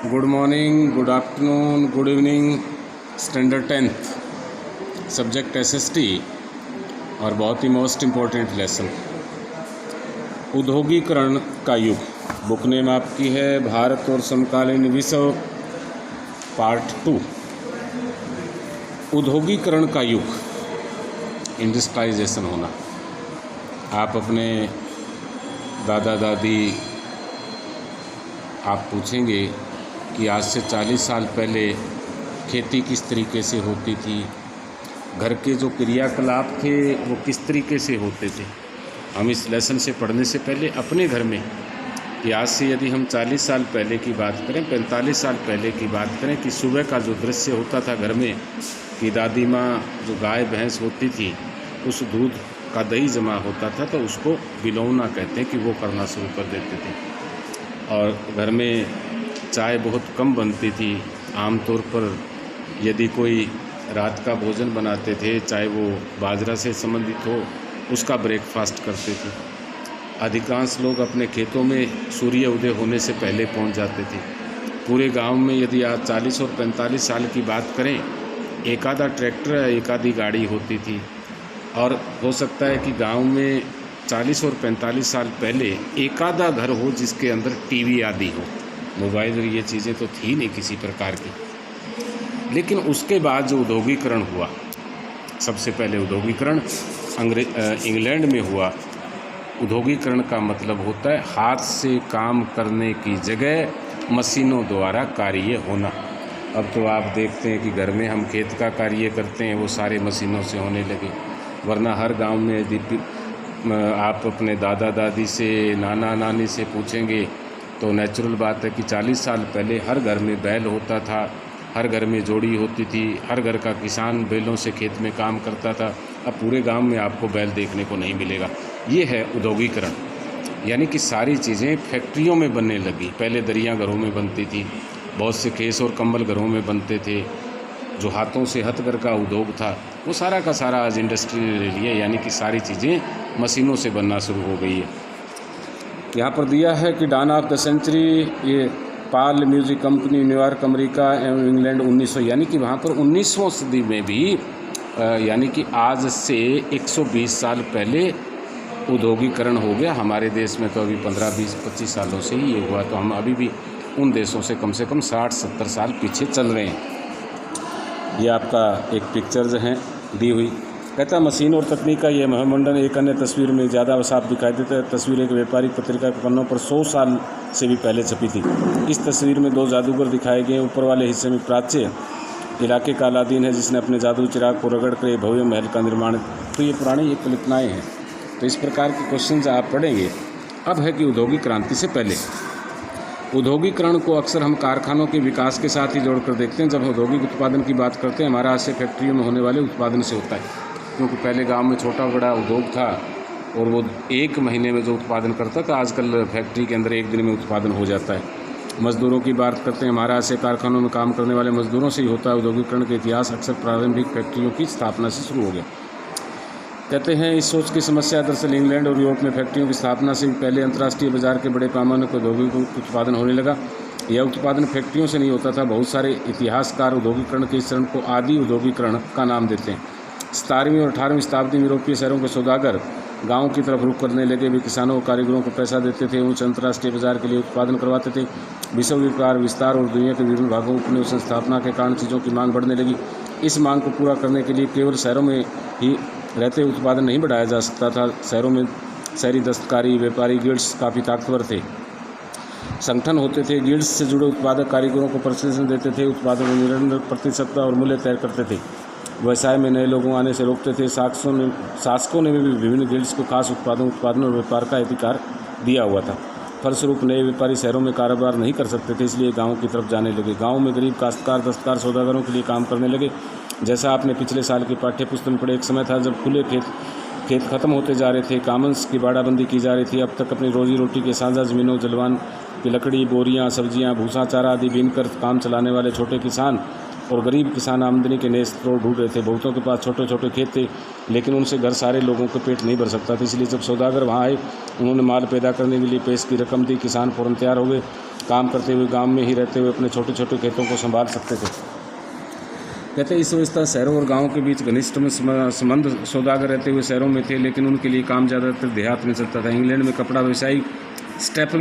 Good morning, good afternoon, good evening. Standard 10th subject SST और बहुत ही most important lesson औद्योगिकरण का युग। बुक नेम आपकी है भारत और समकालीन विश्व पार्ट 2। औद्योगिकरण का युग, इंडस्ट्रियलाइजेशन होना। आप अपने दादा दादी आप पूछेंगे कि आज से 40 साल पहले खेती किस तरीके से होती थी, घर के जो क्रियाकलाप थे वो किस तरीके से होते थे। हम इस लेसन से पढ़ने से पहले अपने घर में कि आज से यदि हम 40 साल पहले की बात करें, 45 साल पहले की बात करें कि सुबह का जो दृश्य होता था घर में कि दादी माँ जो गाय भैंस होती थी उस दूध का दही जमा होता था तो उसको बिलौना कहते हैं कि वो करना शुरू कर देते थे। और घर में चाय बहुत कम बनती थी। आमतौर पर यदि कोई रात का भोजन बनाते थे, चाहे वो बाजरा से संबंधित हो, उसका ब्रेकफास्ट करते थे। अधिकांश लोग अपने खेतों में सूर्य उदय होने से पहले पहुंच जाते थे। पूरे गांव में यदि आज 40 और 45 साल की बात करें, एक आधा ट्रैक्टर या एक आधी गाड़ी होती थी। और हो सकता है कि गांव में 40 और 45 साल पहले एक आधा घर हो जिसके अंदर टीवी आदि हो। मोबाइल और ये चीज़ें तो थी नहीं किसी प्रकार की। लेकिन उसके बाद जो औद्योगिकरण हुआ, सबसे पहले औद्योगिकरण इंग्लैंड में हुआ। औद्योगिकरण का मतलब होता है हाथ से काम करने की जगह मशीनों द्वारा कार्य होना। अब तो आप देखते हैं कि घर में हम खेत का कार्य करते हैं वो सारे मशीनों से होने लगे। वरना हर गांव में यदि आप अपने दादा दादी से, नाना नानी से पूछेंगे तो नेचुरल बात है कि 40 साल पहले हर घर में बैल होता था, हर घर में जोड़ी होती थी, हर घर का किसान बैलों से खेत में काम करता था। अब पूरे गांव में आपको बैल देखने को नहीं मिलेगा। ये है औद्योगिकरण, यानी कि सारी चीज़ें फैक्ट्रियों में बनने लगी। पहले दरियाँ घरों में बनती थी, बहुत से खेस और कंबल घरों में बनते थे। जो हाथों से हथकर का उद्योग था वो सारा का सारा आज इंडस्ट्री ले लिया, यानी कि सारी चीज़ें मशीनों से बनना शुरू हो गई है। यहाँ पर दिया है कि डॉन ऑफ द सेंचुरी, ये पाल म्यूजिक कंपनी न्यूयॉर्क अमेरिका एवं इंग्लैंड 1900, यानी कि वहाँ पर 19वीं सदी में भी यानी कि आज से 120 साल पहले औद्योगिकरण हो गया। हमारे देश में तो अभी 15, 20, 25 सालों से ही ये हुआ, तो हम अभी भी उन देशों से कम 60-70 साल पीछे चल रहे हैं। ये आपका एक पिक्चर जो है दी हुई, कहता है मशीन और तकनीक का ये महामंडल। एक अन्य तस्वीर में ज़्यादा साफ दिखाई देता है। तस्वीर एक व्यापारिक पत्रिका के पन्नों पर 100 साल से भी पहले छपी थी। इस तस्वीर में 2 जादूगर दिखाए गए। ऊपर वाले हिस्से में प्राच्य इलाके का अलादीन है जिसने अपने जादू चिराग को रगड़ कर भव्य महल का निर्माण। तो ये पुरानी ये कल्पनाएँ हैं। तो इस प्रकार के क्वेश्चन आप पढ़ेंगे। अब है कि औद्योगिक क्रांति से पहले। औद्योगिकरण को अक्सर हम कारखानों के विकास के साथ ही जोड़कर देखते हैं। जब औद्योगिक उत्पादन की बात करते हैं, हमारा आशय फैक्ट्रियों में होने वाले उत्पादन से होता है, क्योंकि पहले गांव में छोटा बड़ा उद्योग था और वो एक महीने में जो उत्पादन करता था, आजकल फैक्ट्री के अंदर एक दिन में उत्पादन हो जाता है। मजदूरों की बात करते हैं, हमारा आशय कारखानों में काम करने वाले मजदूरों से ही होता है। औद्योगिकरण का इतिहास अक्सर प्रारंभिक फैक्ट्रियों की स्थापना से शुरू हो गया। कहते हैं इस सोच की समस्या दरअसल इंग्लैंड और यूरोप में फैक्ट्रियों की स्थापना से पहले अंतर्राष्ट्रीय बाजार के बड़े पैमाने पर औद्योगिक उत्पादन होने लगा। यह उत्पादन फैक्ट्रियों से नहीं होता था। बहुत सारे इतिहासकार औद्योगिकरण के इस चरण को आदि औद्योगिकरण का नाम देते हैं। 17वीं और 18वीं शताब्दी में यूरोपीय शहरों के सौदागर गाँव की तरफ रुख करने लगे। वे किसानों और कारीगरों को पैसा देते थे, उनसे अंतर्राष्ट्रीय बाजार के लिए उत्पादन करवाते थे। विश्व व्यापार विस्तार और दुनिया के विभिन्न भागों में स्थापना के कारण चीज़ों की मांग बढ़ने लगी। इस मांग को पूरा करने के लिए केवल शहरों में ही रहते उत्पादन नहीं बढ़ाया जा सकता था। शहरों में शहरी दस्तकारी, व्यापारी गिल्ड्स काफ़ी ताकतवर थे, संगठन होते थे। गिल्ड्स से जुड़े उत्पादक कारीगरों को प्रशिक्षण देते थे, उत्पादन में निरंतर प्रतिशतता और मूल्य तय करते थे। व्यवसाय में नए लोगों आने से रोकते थे। शासकों ने भी विभिन्न गिल्ड्स को खास उत्पादन और व्यापार का अधिकार दिया हुआ था। फलस्वरूप नए व्यापारी शहरों में कारोबार नहीं कर सकते थे, इसलिए गाँव की तरफ जाने लगे। गाँव में गरीब काश्तकार, दस्तकार, सौदागरों के लिए काम करने लगे। जैसा आपने पिछले साल की पाठ्य पुस्तक में पढ़े, एक समय था जब खुले खेत खत्म होते जा रहे थे, कॉमन्स की बाड़ाबंदी की जा रही थी। अब तक अपनी रोजी रोटी के साझा ज़मीनों, जलवान की लकड़ी, बोरियां, सब्जियां, भूसा, चारा आदि बीनकर काम चलाने वाले छोटे किसान और गरीब किसान आमदनी के नए स्रोत ढूंढ रहे थे। बहुतों के पास छोटे छोटे खेत थे, लेकिन उनसे घर सारे लोगों के पेट नहीं भर सकता था। इसलिए जब सौदागर वहाँ आए, उन्होंने माल पैदा करने के लिए पेश की रकम दी। किसान फ़ौरन तैयार हो गए। काम करते हुए गांव में ही रहते हुए अपने छोटे छोटे खेतों को संभाल सकते थे। कहते इस व्यवस्था शहरों और गांवों के बीच घनिष्ठ में संबंध सौदागर रहते हुए शहरों में थे, लेकिन उनके लिए काम ज़्यादातर देहात में चलता था। इंग्लैंड में कपड़ा व्यवसायी स्टेपल